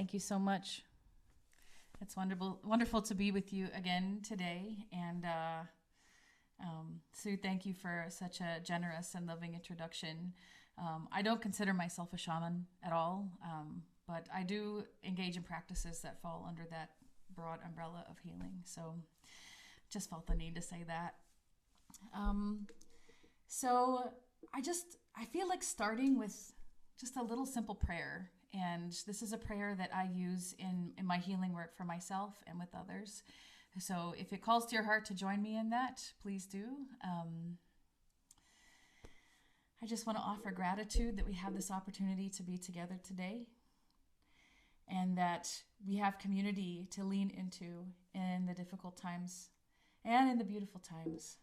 Thank you so much. It's wonderful to be with you again today. And Sue, thank you for such a generous and loving introduction. I don't consider myself a shaman at all, but I do engage in practices that fall under that broad umbrella of healing. So just felt the need to say that. So I feel like starting with just a little simple prayer. And this is a prayer that I use in my healing work for myself and with others. So if it calls to your heart to join me in that, please do. I just want to offer gratitude that we have this opportunity to be together today and that we have community to lean into in the difficult times and in the beautiful times.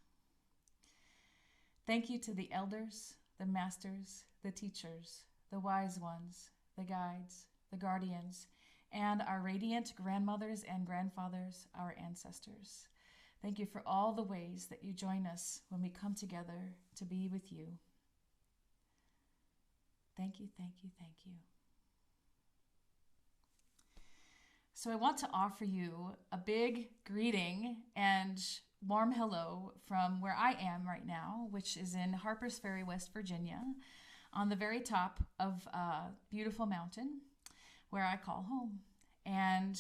Thank you to the elders, the masters, the teachers, the wise ones, the guides, the guardians, and our radiant grandmothers and grandfathers, our ancestors. Thank you for all the ways that you join us when we come together to be with you. Thank you, thank you, thank you. So I want to offer you a big greeting and warm hello from where I am right now, which is in Harpers Ferry, West Virginia, on the very top of a beautiful mountain where I call home. And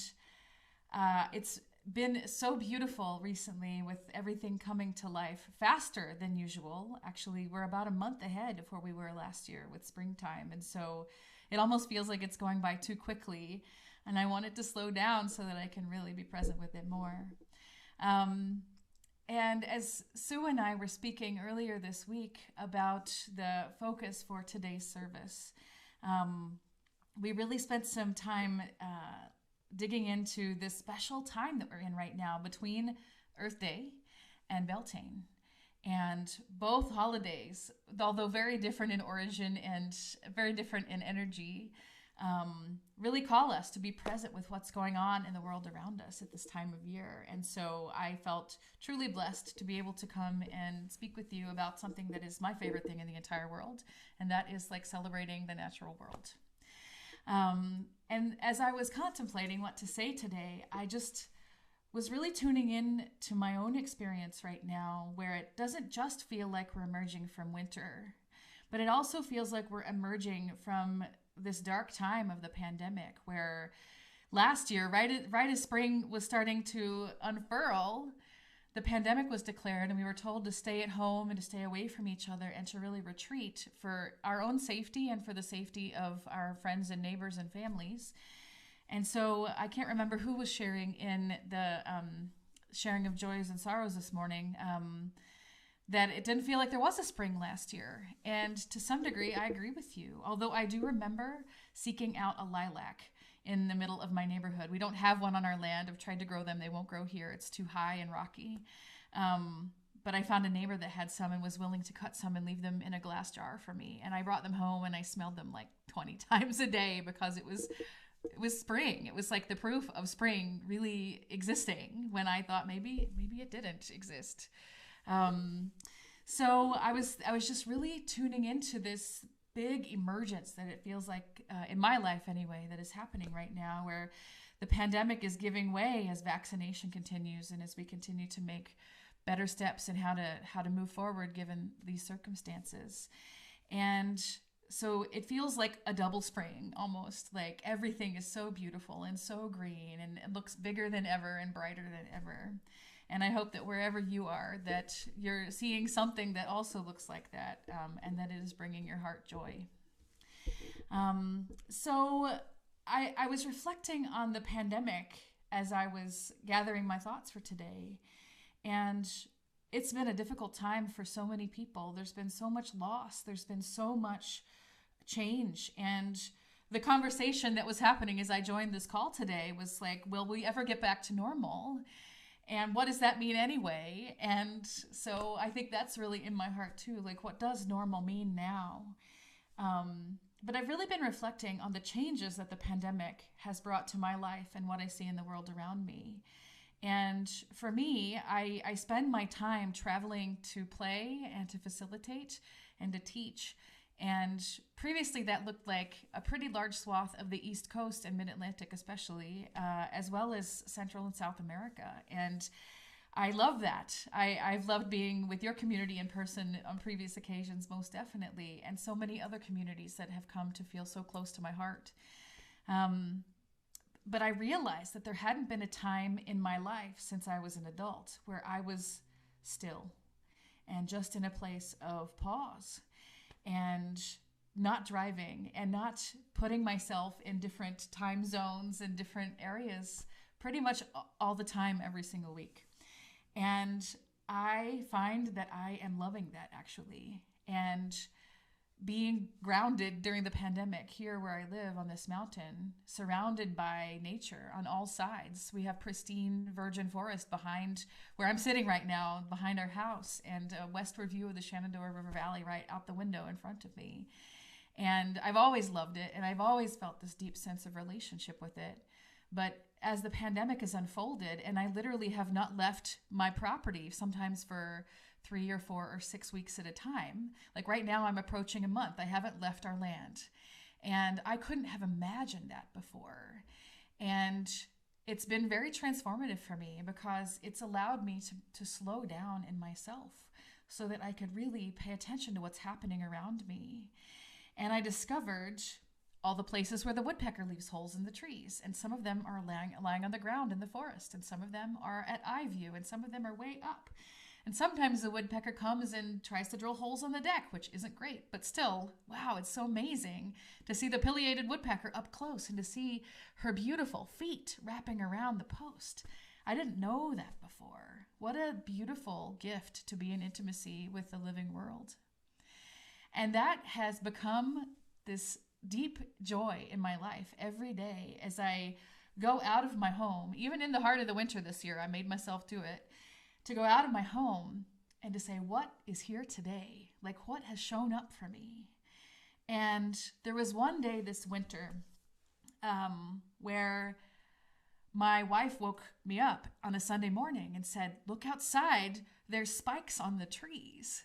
it's been so beautiful recently with everything coming to life faster than usual. Actually, we're about a month ahead of where we were last year with springtime. And so it almost feels like it's going by too quickly. And I want it to slow down so that I can really be present with it more. And as Sue and I were speaking earlier this week about the focus for today's service, we really spent some time digging into this special time that we're in right now between Earth Day and Beltane. And both holidays, although very different in origin and very different in energy, really call us to be present with what's going on in the world around us at this time of year. And so I felt truly blessed to be able to come and speak with you about something that is my favorite thing in the entire world, and that is like celebrating the natural world. And as I was contemplating what to say today, I just was really tuning in to my own experience right now, where it doesn't just feel like we're emerging from winter, but it also feels like we're emerging from this dark time of the pandemic, where last year, right as spring was starting to unfurl, the pandemic was declared, and we were told to stay at home and to stay away from each other and to really retreat for our own safety and for the safety of our friends and neighbors and families. And so I can't remember who was sharing in the sharing of joys and sorrows this morning, that it didn't feel like there was a spring last year. And to some degree, I agree with you. Although I do remember seeking out a lilac in the middle of my neighborhood. We don't have one on our land. I've tried to grow them. They won't grow here. It's too high and rocky. But I found a neighbor that had some and was willing to cut some and leave them in a glass jar for me. And I brought them home and I smelled them like 20 times a day because it was spring. It was like the proof of spring really existing when I thought maybe it didn't exist. So I was just really tuning into this big emergence that it feels like, in my life anyway, that is happening right now, where the pandemic is giving way as vaccination continues and as we continue to make better steps in how to move forward given these circumstances. And so it feels like a double spring almost, like everything is so beautiful and so green and it looks bigger than ever and brighter than ever. And I hope that wherever you are, that you're seeing something that also looks like that, and that it is bringing your heart joy. So I was reflecting on the pandemic as I was gathering my thoughts for today. And it's been a difficult time for so many people. There's been so much loss. There's been so much change. And the conversation that was happening as I joined this call today was like, will we ever get back to normal? And what does that mean anyway? And so I think that's really in my heart too. Like, what does normal mean now? But I've really been reflecting on the changes that the pandemic has brought to my life and what I see in the world around me. And for me, I spend my time traveling to play and to facilitate and to teach. And previously that looked like a pretty large swath of the East Coast and Mid-Atlantic especially, as well as Central and South America. And I love that. I've loved being with your community in person on previous occasions, most definitely, and so many other communities that have come to feel so close to my heart. But I realized that there hadn't been a time in my life since I was an adult where I was still and just in a place of pause and not driving and not putting myself in different time zones and different areas pretty much all the time, every single week. And I find that I am loving that, actually. And being grounded during the pandemic here where I live on this mountain, surrounded by nature on all sides. We have pristine virgin forest behind where I'm sitting right now, behind our house, and a westward view of the Shenandoah River Valley right out the window in front of me. And I've always loved it, and I've always felt this deep sense of relationship with it. But as the pandemic has unfolded, and I literally have not left my property, sometimes for 3 or 4 or 6 weeks at a time. Like right now, I'm approaching a month. I haven't left our land. And I couldn't have imagined that before. And it's been very transformative for me because it's allowed me to slow down in myself so that I could really pay attention to what's happening around me. And I discovered all the places where the woodpecker leaves holes in the trees. And some of them are lying on the ground in the forest. And some of them are at eye view. And some of them are way up. And sometimes the woodpecker comes and tries to drill holes on the deck, which isn't great, but still, wow, it's so amazing to see the pileated woodpecker up close and to see her beautiful feet wrapping around the post. I didn't know that before. What a beautiful gift to be in intimacy with the living world. And that has become this deep joy in my life every day as I go out of my home. Even in the heart of the winter this year, I made myself do it. To go out of my home and to say, what is here today? Like, what has shown up for me? And there was one day this winter where my wife woke me up on a Sunday morning and said, look outside, there's spikes on the trees.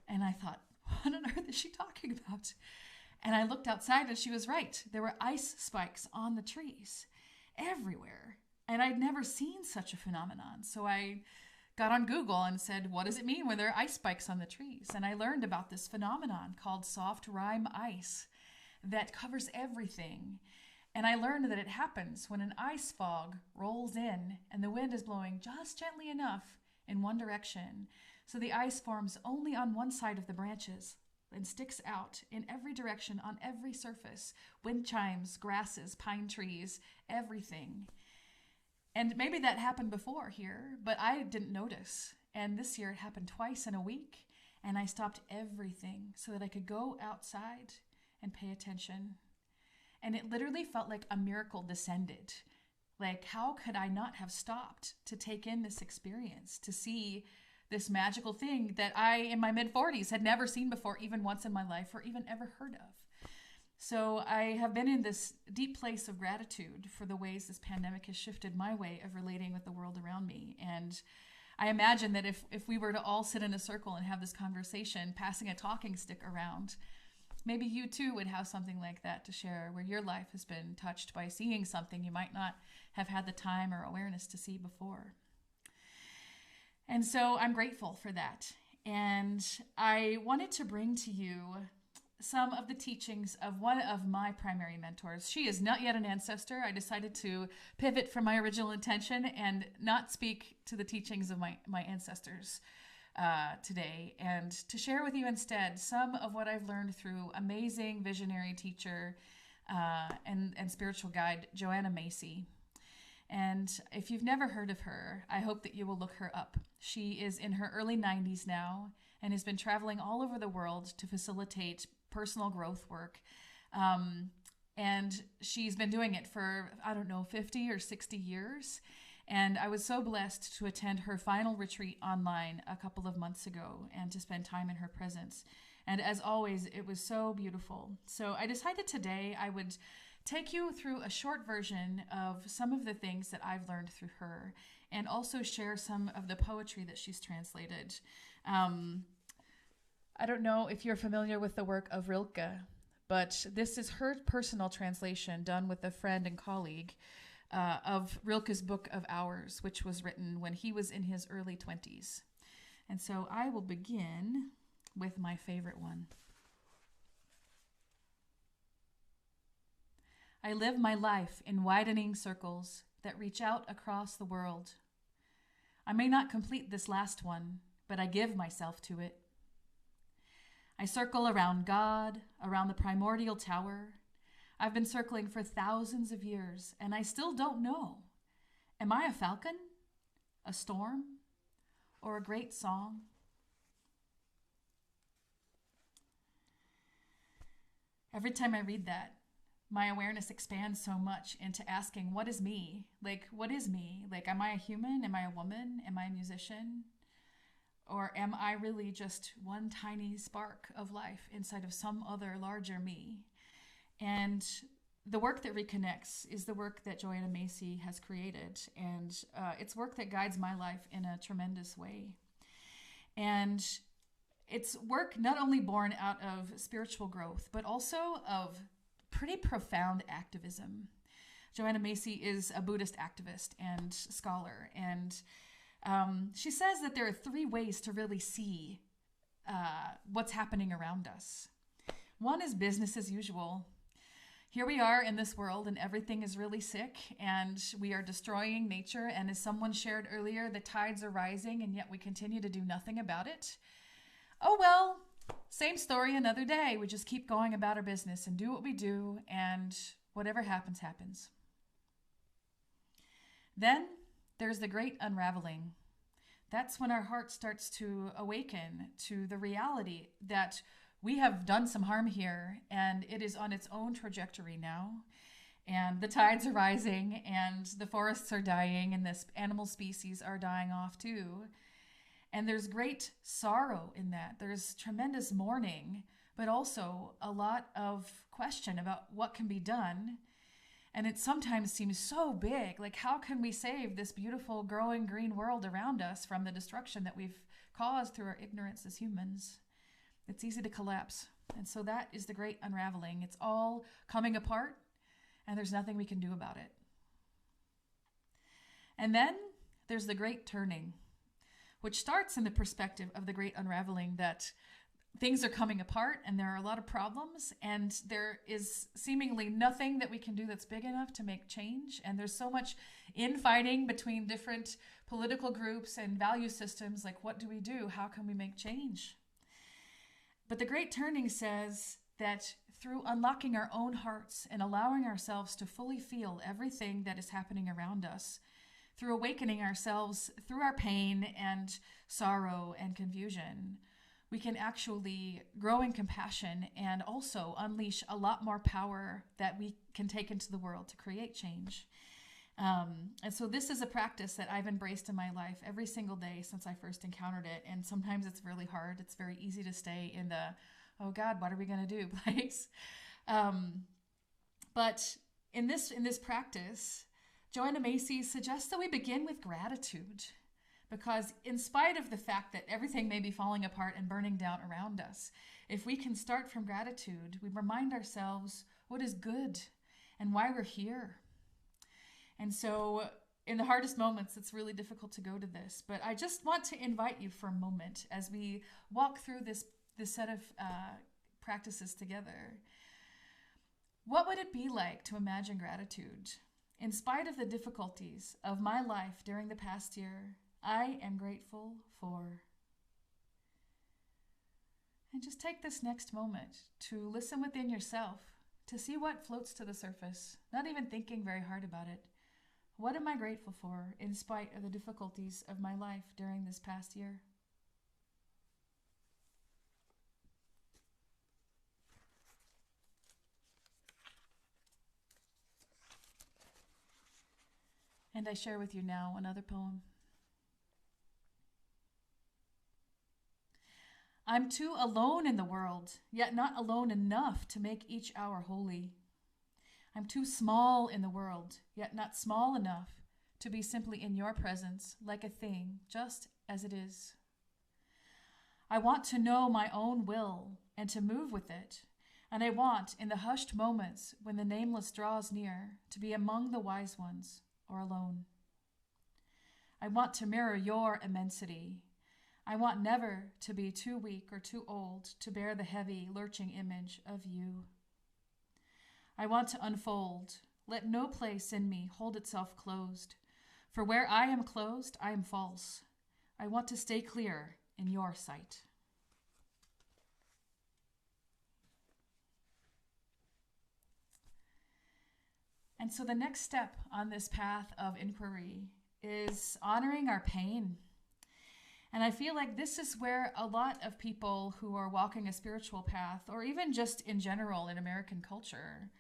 And I thought, what on earth is she talking about? And I looked outside and she was right. There were ice spikes on the trees everywhere. And I'd never seen such a phenomenon. So I got on Google and said, what does it mean when there are ice spikes on the trees? And I learned about this phenomenon called soft rime ice that covers everything. And I learned that it happens when an ice fog rolls in and the wind is blowing just gently enough in one direction. So the ice forms only on one side of the branches and sticks out in every direction on every surface. Wind chimes, grasses, pine trees, everything. And maybe that happened before here, but I didn't notice. And this year it happened twice in a week, and I stopped everything so that I could go outside and pay attention. And it literally felt like a miracle descended. Like, how could I not have stopped to take in this experience, to see this magical thing that I, in my mid-40s, had never seen before, even once in my life, or even ever heard of? So I have been in this deep place of gratitude for the ways this pandemic has shifted my way of relating with the world around me. And I imagine that if we were to all sit in a circle and have this conversation, passing a talking stick around, maybe you too would have something like that to share, where your life has been touched by seeing something you might not have had the time or awareness to see before. And so I'm grateful for that. And I wanted to bring to you some of the teachings of one of my primary mentors. She is not yet an ancestor. I decided to pivot from my original intention and not speak to the teachings of my ancestors today, and to share with you instead some of what I've learned through amazing visionary teacher and spiritual guide, Joanna Macy. And if you've never heard of her, I hope that you will look her up. She is in her early 90s now and has been traveling all over the world to facilitate personal growth work. And she's been doing it for, 50 or 60 years. And I was so blessed to attend her final retreat online a couple of months ago and to spend time in her presence. And as always, it was so beautiful. So I decided today I would take you through a short version of some of the things that I've learned through her, and also share some of the poetry that she's translated. I don't know if you're familiar with the work of Rilke, but this is her personal translation done with a friend and colleague of Rilke's Book of Hours, which was written when he was in his early 20s. And so I will begin with my favorite one. I live my life in widening circles that reach out across the world. I may not complete this last one, but I give myself to it. I circle around God, around the primordial tower. I've been circling for thousands of years, and I still don't know. Am I a falcon, a storm, or a great song? Every time I read that, my awareness expands so much into asking, what is me? Like, what is me? Like, am I a human? Am I a woman? Am I a musician? Or am I really just one tiny spark of life inside of some other larger me? And the work that reconnects is the work that Joanna Macy has created. And it's work that guides my life in a tremendous way. And it's work not only born out of spiritual growth, but also of pretty profound activism. Joanna Macy is a Buddhist activist and scholar, and she says that there are 3 ways to really see what's happening around us. One is business as usual. Here we are in this world and everything is really sick and we are destroying nature, and as someone shared earlier, the tides are rising and yet we continue to do nothing about it. Oh well, same story another day. We just keep going about our business and do what we do, and whatever happens, happens. Then there's the great unraveling. That's when our heart starts to awaken to the reality that we have done some harm here and it is on its own trajectory now. And the tides are rising and the forests are dying and the animal species are dying off too. And there's great sorrow in that. There's tremendous mourning, but also a lot of question about what can be done. And it sometimes seems so big, like how can we save this beautiful growing green world around us from the destruction that we've caused through our ignorance as humans? It's easy to collapse. And so that is the great unraveling. It's all coming apart and there's nothing we can do about it. And then there's the great turning, which starts in the perspective of the great unraveling, that things are coming apart and there are a lot of problems and there is seemingly nothing that we can do that's big enough to make change. And there's so much infighting between different political groups and value systems. Like, what do we do? How can we make change? But the great turning says that through unlocking our own hearts and allowing ourselves to fully feel everything that is happening around us, through awakening ourselves through our pain and sorrow and confusion, we can actually grow in compassion and also unleash a lot more power that we can take into the world to create change. And so this is a practice that I've embraced in my life every single day since I first encountered it. And sometimes it's really hard. It's very easy to stay in the, oh God, what are we going to do place? But in this practice, Joanna Macy suggests that we begin with gratitude. Because in spite of the fact that everything may be falling apart and burning down around us, if we can start from gratitude, we remind ourselves what is good and why we're here. And so in the hardest moments, it's really difficult to go to this. But I just want to invite you for a moment as we walk through this set of practices together. What would it be like to imagine gratitude? In spite of the difficulties of my life during the past year, I am grateful for. And just take this next moment to listen within yourself, to see what floats to the surface, not even thinking very hard about it. What am I grateful for in spite of the difficulties of my life during this past year? And I share with you now another poem. I'm too alone in the world, yet not alone enough to make each hour holy. I'm too small in the world, yet not small enough to be simply in your presence, like a thing, just as it is. I want to know my own will and to move with it. And I want, in the hushed moments when the nameless draws near, to be among the wise ones or alone. I want to mirror your immensity. I want never to be too weak or too old to bear the heavy, lurching image of you. I want to unfold. Let no place in me hold itself closed. For where I am closed, I am false. I want to stay clear in your sight. And so the next step on this path of inquiry is honoring our pain. And I feel like this is where a lot of people who are walking a spiritual path, or even just in general in American culture,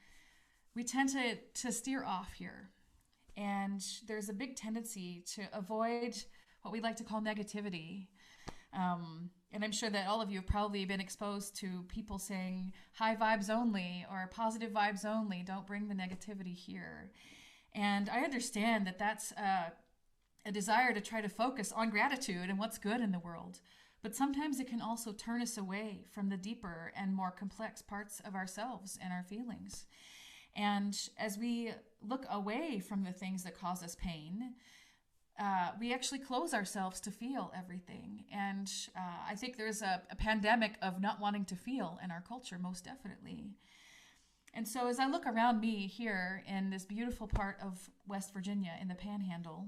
we tend to steer off here. And there's a big tendency to avoid what we like to call negativity. And I'm sure that all of you have probably been exposed to people saying high vibes only or positive vibes only, don't bring the negativity here. And I understand that that's a desire to try to focus on gratitude and what's good in the world. But sometimes it can also turn us away from the deeper and more complex parts of ourselves and our feelings. And as we look away from the things that cause us pain, we actually close ourselves to feel everything. And I think there's a pandemic of not wanting to feel in our culture, most definitely. And so as I look around me here in this beautiful part of West Virginia in the Panhandle,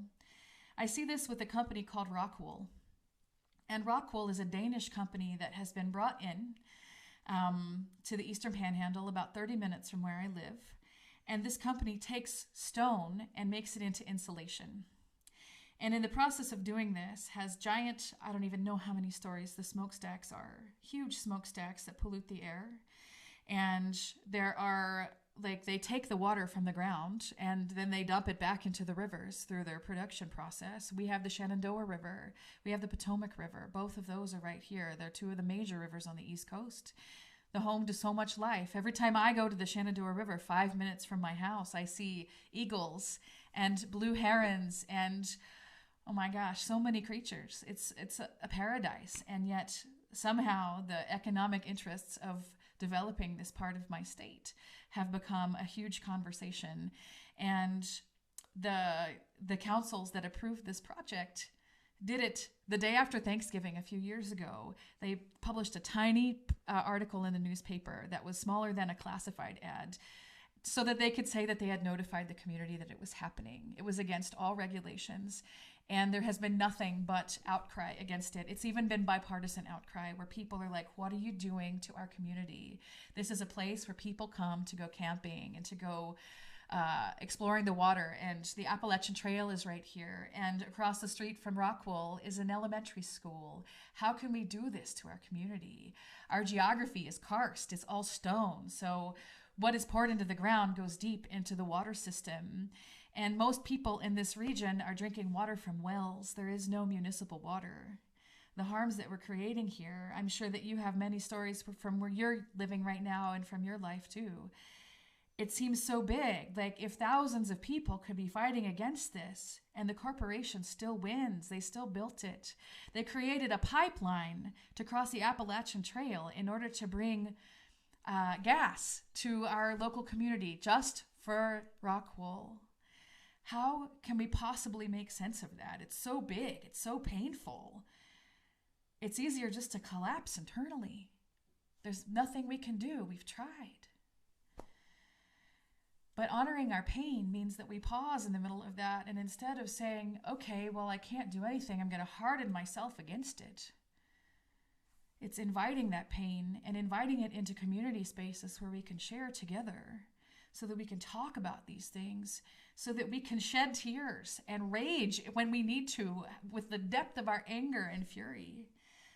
I see this with a company called Rockwool. And Rockwool is a Danish company that has been brought in to the Eastern Panhandle, about 30 minutes from where I live. And this company takes stone and makes it into insulation. And in the process of doing this, has giant, I don't even know how many stories the smokestacks are, huge smokestacks that pollute the air. And there are, like, they take the water from the ground and then they dump it back into the rivers through their production process. We have the Shenandoah River. We have the Potomac River. Both of those are right here. They're two of the major rivers on the East Coast. The home to so much life. Every time I go to the Shenandoah River, 5 minutes from my house, I see eagles and blue herons and, oh my gosh, so many creatures. It's a paradise. And yet somehow the economic interests of developing this part of my state have become a huge conversation. And the councils that approved this project did it the day after Thanksgiving a few years ago. They published a tiny article in the newspaper that was smaller than a classified ad so that they could say that they had notified the community that it was happening. It was against all regulations, and there has been nothing but outcry against it. It's even been bipartisan outcry where people are like, what are you doing to our community? This is a place where people come to go camping and to go exploring the water, and the Appalachian Trail is right here, and across the street from Rockwool is an elementary school. How can we do this to our community? Our geography is karst, it's all stone, so what is poured into the ground goes deep into the water system, and most people in this region are drinking water from wells. There is no municipal water. The harms that we're creating here, I'm sure that you have many stories from where you're living right now and from your life too. It seems so big, like if thousands of people could be fighting against this and the corporation still wins, they still built it. They created a pipeline to cross the Appalachian Trail in order to bring gas to our local community just for Rockwool. How can we possibly make sense of that? It's so big, it's so painful. It's easier just to collapse internally. There's nothing we can do, we've tried. But honoring our pain means that we pause in the middle of that, and instead of saying, okay, well, I can't do anything, I'm going to harden myself against it. It's inviting that pain and inviting it into community spaces where we can share together so that we can talk about these things, so that we can shed tears and rage when we need to with the depth of our anger and fury,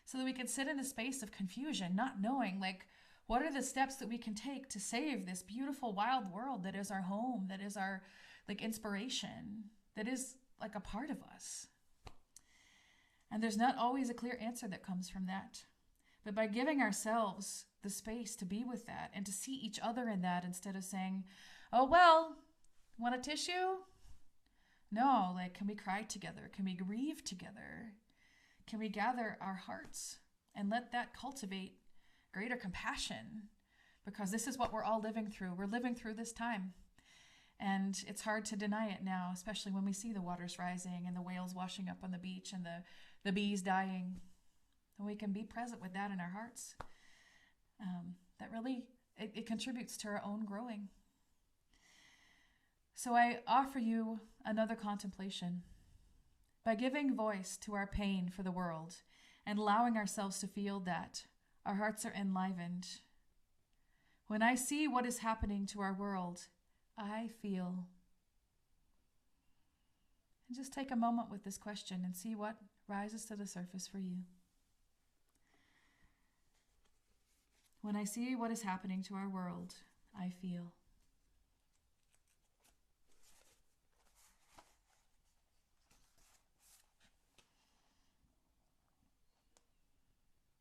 so that we can sit in a space of confusion, not knowing, like, what are the steps that we can take to save this beautiful wild world that is our home, that is our, like, inspiration, that is like a part of us? And there's not always a clear answer that comes from that. But by giving ourselves the space to be with that and to see each other in that, instead of saying, oh, well, want a tissue? No, like, can we cry together? Can we grieve together? Can we gather our hearts And let that cultivate greater compassion, because this is what we're all living through. We're living through this time. And it's hard to deny it now, especially when we see the waters rising and the whales washing up on the beach and the bees dying. And we can be present with that in our hearts. That really, it contributes to our own growing. So I offer you another contemplation. By giving voice to our pain for the world and allowing ourselves to feel that, our hearts are enlivened. When I see what is happening to our world, I feel. And just take a moment with this question and see what rises to the surface for you. When I see what is happening to our world, I feel.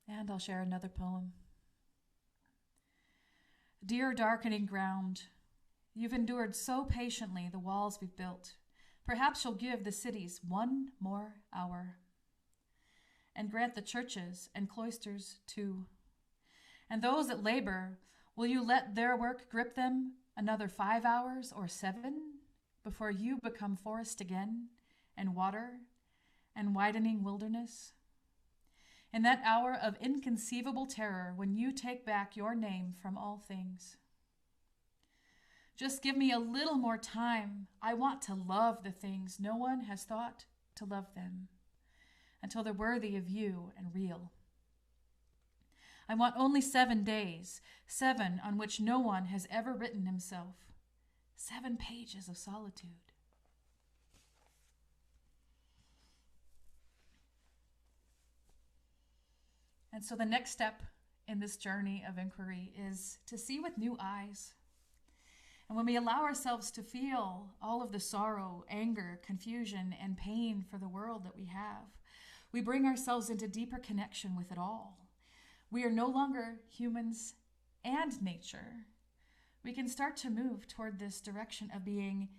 And I'll share another poem. Dear darkening ground, you've endured so patiently the walls we've built. Perhaps you'll give the cities one more hour, and grant the churches and cloisters too. And those that labor, will you let their work grip them another 5 hours or 7 before you become forest again, and water, and widening wilderness? In that hour of inconceivable terror, when you take back your name from all things. Just give me a little more time. I want to love the things no one has thought to love them, until they're worthy of you and real. I want only 7 days, 7 on which no one has ever written himself, 7 pages of solitude. And so the next step in this journey of inquiry is to see with new eyes. And when we allow ourselves to feel all of the sorrow, anger, confusion, and pain for the world that we have, we bring ourselves into deeper connection with it all. We are no longer humans and nature. We can start to move toward this direction of being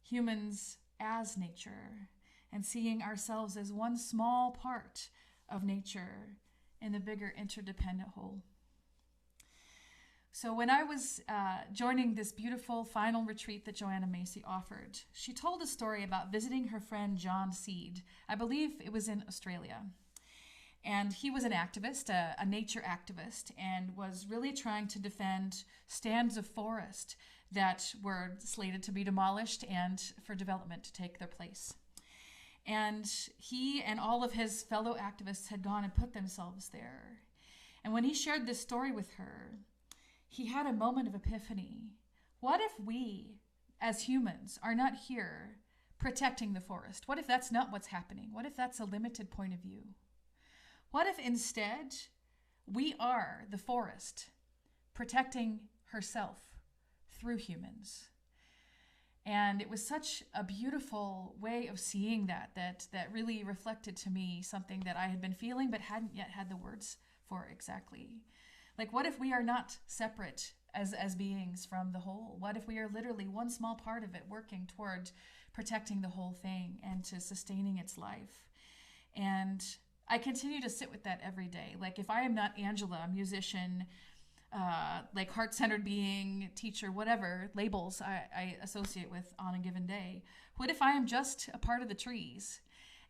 humans as nature and seeing ourselves as one small part of nature in the bigger interdependent whole. So when I was joining this beautiful final retreat that Joanna Macy offered, she told a story about visiting her friend John Seed. I believe it was in Australia. And he was an activist, a nature activist, and was really trying to defend stands of forest that were slated to be demolished and for development to take their place. And he and all of his fellow activists had gone and put themselves there. And when he shared this story with her, he had a moment of epiphany. What if we, as humans, are not here protecting the forest? What if that's not what's happening? What if that's a limited point of view? What if instead we are the forest protecting herself through humans? And it was such a beautiful way of seeing that really reflected to me something that I had been feeling but hadn't yet had the words for exactly. Like, what if we are not separate as beings from the whole? What if we are literally one small part of it working toward protecting the whole thing and to sustaining its life? And I continue to sit with that every day. Like, if I am not Angela, a musician, like heart-centered being, teacher, whatever labels I associate with on a given day. What if I am just a part of the trees?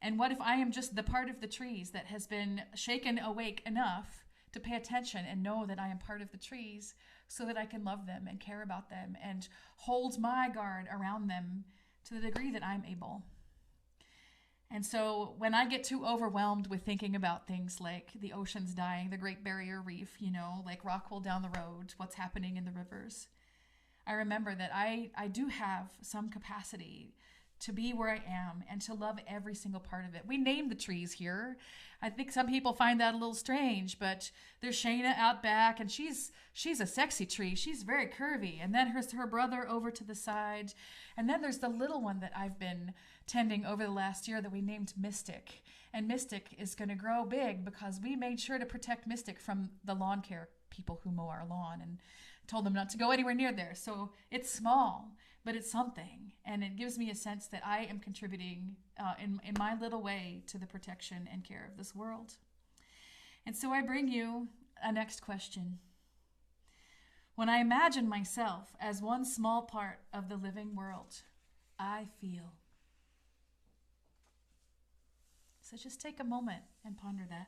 And what if I am just the part of the trees that has been shaken awake enough to pay attention and know that I am part of the trees so that I can love them and care about them and hold my guard around them to the degree that I'm able? And so when I get too overwhelmed with thinking about things like the oceans dying, the Great Barrier Reef, like Rockwool down the road, what's happening in the rivers, I remember that I do have some capacity to be where I am and to love every single part of it. We named the trees here. I think some people find that a little strange, but there's Shayna out back, and she's a sexy tree. She's very curvy. And then her brother over to the side. And then there's the little one that I've been tending over the last year that we named Mystic. And Mystic is going to grow big because we made sure to protect Mystic from the lawn care people who mow our lawn and told them not to go anywhere near there. So it's small, but it's something. And it gives me a sense that I am contributing in my little way to the protection and care of this world. And so I bring you a next question. When I imagine myself as one small part of the living world, I feel. So just take a moment and ponder that.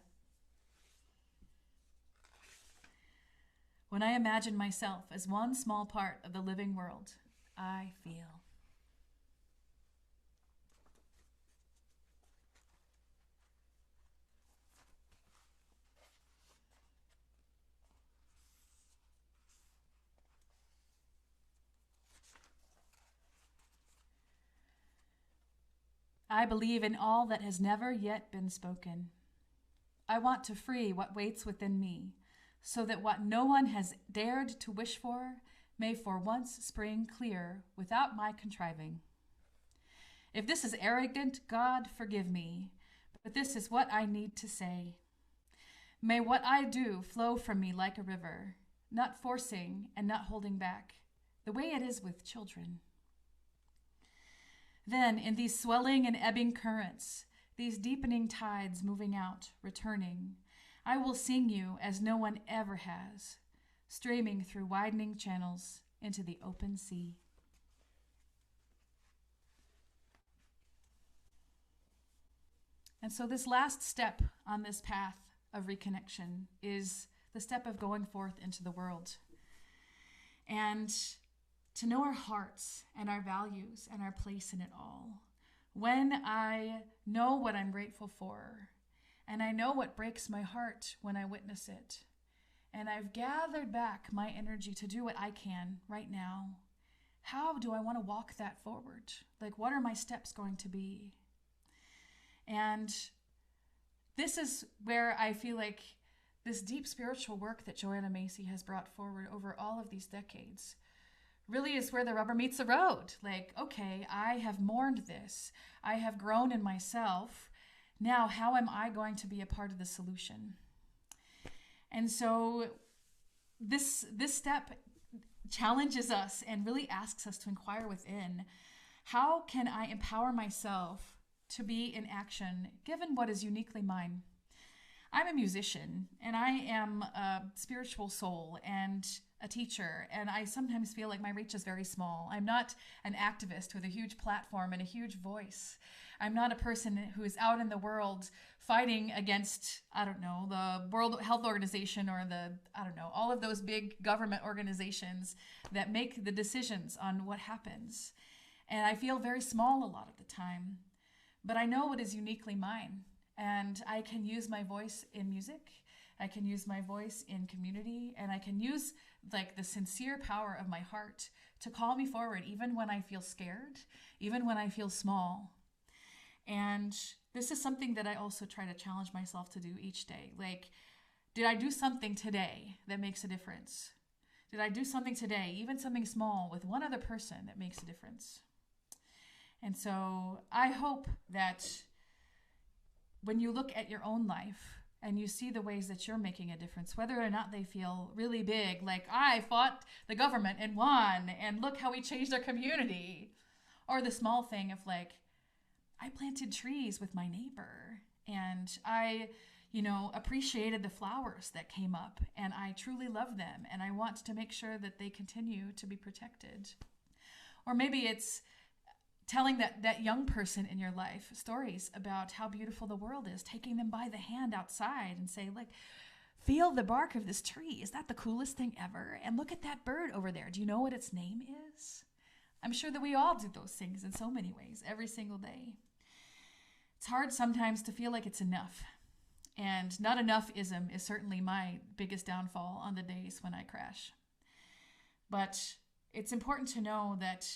When I imagine myself as one small part of the living world, I feel. I believe in all that has never yet been spoken. I want to free what waits within me, so that what no one has dared to wish for may for once spring clear without my contriving. If this is arrogant, God forgive me, but this is what I need to say. May what I do flow from me like a river, not forcing and not holding back, the way it is with children. Then, in these swelling and ebbing currents, these deepening tides moving out, returning, I will sing you as no one ever has, streaming through widening channels into the open sea. And so this last step on this path of reconnection is the step of going forth into the world. And to know our hearts and our values and our place in it all. When I know what I'm grateful for, and I know what breaks my heart when I witness it, and I've gathered back my energy to do what I can right now, how do I want to walk that forward? Like, what are my steps going to be? And this is where I feel like this deep spiritual work that Joanna Macy has brought forward over all of these decades really is where the rubber meets the road. Like, okay, I have mourned this. I have grown in myself. Now, how am I going to be a part of the solution? And so this step challenges us and really asks us to inquire within, how can I empower myself to be in action given what is uniquely mine? I'm a musician, and I am a spiritual soul and a teacher, and I sometimes feel like my reach is very small. I'm not an activist with a huge platform and a huge voice. I'm not a person who is out in the world fighting against, I don't know, the World Health Organization or all of those big government organizations that make the decisions on what happens. And I feel very small a lot of the time, but I know what is uniquely mine. And I can use my voice in music, I can use my voice in community, and I can use like the sincere power of my heart to call me forward even when I feel scared, even when I feel small. And this is something that I also try to challenge myself to do each day. Like, did I do something today that makes a difference? Did I do something today, even something small, with one other person that makes a difference? And so I hope that when you look at your own life and you see the ways that you're making a difference, whether or not they feel really big, like I fought the government and won, and look how we changed our community, or the small thing of like, I planted trees with my neighbor and I, appreciated the flowers that came up and I truly love them and I want to make sure that they continue to be protected. Or maybe it's telling that young person in your life stories about how beautiful the world is, taking them by the hand outside and say, like, feel the bark of this tree. Is that the coolest thing ever? And look at that bird over there. Do you know what its name is? I'm sure that we all do those things in so many ways every single day. It's hard sometimes to feel like it's enough. And not enough-ism is certainly my biggest downfall on the days when I crash. But it's important to know that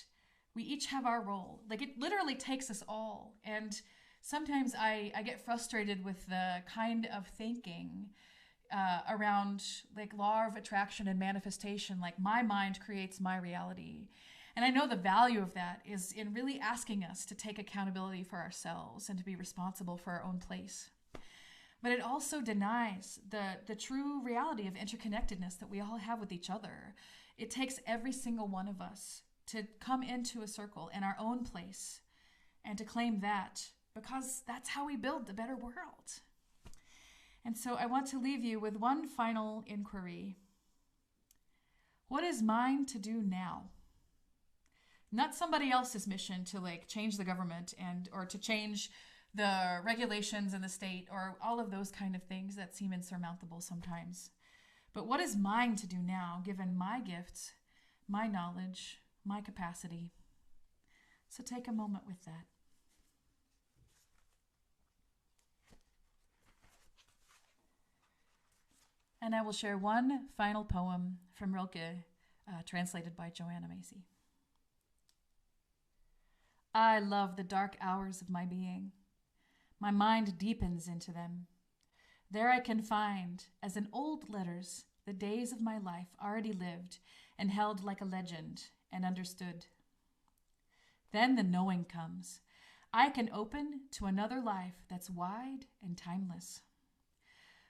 we each have our role. Like, it literally takes us all. And sometimes I get frustrated with the kind of thinking around like law of attraction and manifestation, like my mind creates my reality. And I know the value of that is in really asking us to take accountability for ourselves and to be responsible for our own place. But it also denies the true reality of interconnectedness that we all have with each other. It takes every single one of us to come into a circle in our own place and to claim that, because that's how we build a better world. And so I want to leave you with one final inquiry. What is mine to do now? Not somebody else's mission to like change the government or to change the regulations in the state or all of those kind of things that seem insurmountable sometimes. But what is mine to do now, given my gifts, my knowledge, my capacity? So take a moment with that. And I will share one final poem from Rilke, translated by Joanna Macy. I love the dark hours of my being. My mind deepens into them. There I can find, as in old letters, the days of my life already lived and held like a legend and understood. Then the knowing comes. I can open to another life that's wide and timeless.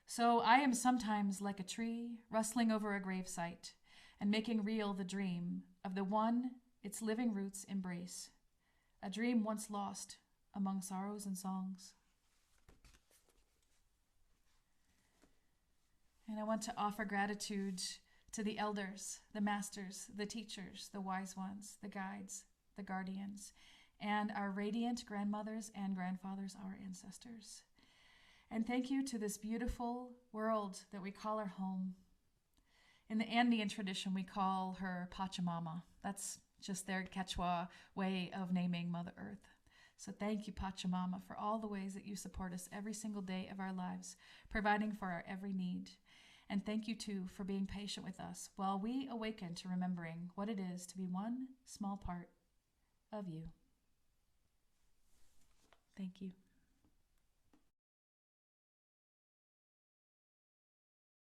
So I am sometimes like a tree rustling over a gravesite and making real the dream of the one its living roots embrace, a dream once lost among sorrows and songs. And I want to offer gratitude to the elders, the masters, the teachers, the wise ones, the guides, the guardians, and our radiant grandmothers and grandfathers, our ancestors. And thank you to this beautiful world that we call our home. In the Andean tradition, we call her Pachamama. That's just their Quechua way of naming Mother Earth. So thank you, Pachamama, for all the ways that you support us every single day of our lives, providing for our every need. And thank you, too, for being patient with us while we awaken to remembering what it is to be one small part of you. Thank you.